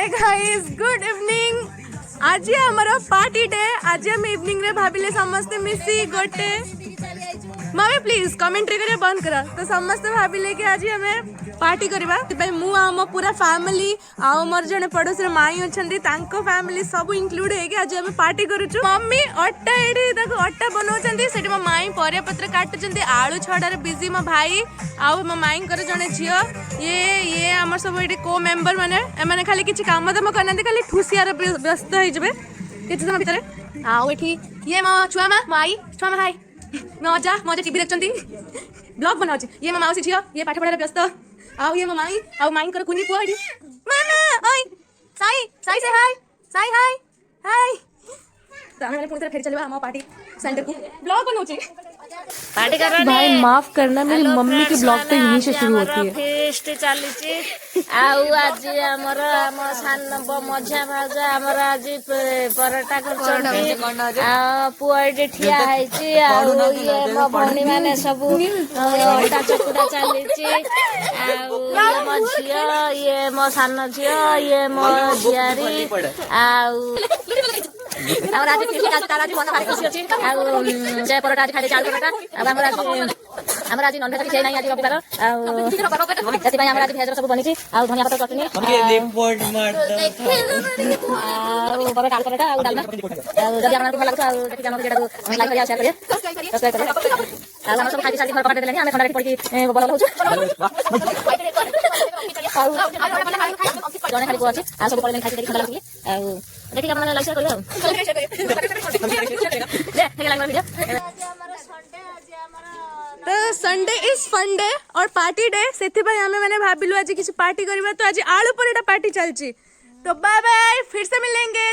Guys good evening. आज हमारा party day. आज हम इवनिंग रे भाबिले समस्त मिसी गोटे मम्मी प्लीज कमेंट्री करे बंद करा तो समस्त भाबिले कि आज हमें पार्टी करबा भाई मु आम पूरा फैमिली आउ मोर जने पड़ोस रे माई अछंदी तांको फैमिली सब इंक्लूड हे कि आज हमें पार्टी करूछु। मम्मी अट्टा एडी देखो अट्टा बनौचंदी सेठी मो माई परिया पत्र काटुचंदी आलू छडारे बिजी मो भाई आउ मो माई कर जने झियो ये हमर सब एडी को मेंबर माने एमाने खाली किछि काम दम करनांदी खाली ठुसियार व्यस्त होई जबे किछि समय भीतर आउ एठी ये मो छुआ माई छुआ हाय मजा मजा टीवी देखचंती ब्लॉग बनाउची ये मो माउसी झियो ये पाठ पढारे व्यस्त आउ ये मो माई आउ माई कर कुनी पुआ एडी मामा ओय साई साई से हाय हाय तो हम पुणी फेर चलवा हम पार्टी सेंटर को ब्लॉग बनाउची पार्टी कर रहे भाई माफ करना मेरी मम्मी की ब्लॉग तो यहीं से शुरू होती है। फेस्ट चलीची आउ आज हमर हम सान मझा भाजा हमर आज परोटा करछंती आ पुआडी ठिया हैची आउ ये मो भणी माने सब ओटा चकुड़ा चलीची आउ ये मो झियो ये मो सान झियो ये मो झियारी आउ और आज फेस्ट तारा जी मन भारी खुशी अछि आउ जे परोटा आज खाइ चाल परोटा अब हमरा आज नॉन वेज खाइ नै आज रविवार आउ जति भाई हमरा आज भेज सब बनिछि आउ धनिया पत्ता चटनी रिपोर्ट मार दो आउ परोटा आलू परोटा आउ डालना आउ जति हमरा भल लागतो आउ देखि हम जेटा लाइक करिया शेयर करिया सब्सक्राइब करिया आउ हम सब खाइ साली घर पकड़ देलेनी हम खंडा पड़ी बोल होछु आउ जने खाली को अछि आ सब पड़ले खाइ देखि खंडा लागि आउ देखि हमरा लाइक शेयर करियो तो संडे इज फन डे और पार्टी डे से आम मैंने भाविलु आज किसी पार्टी करवा तो आज आलू पराठा पार्टी चलची। तो बाय बाय फिर से मिलेंगे।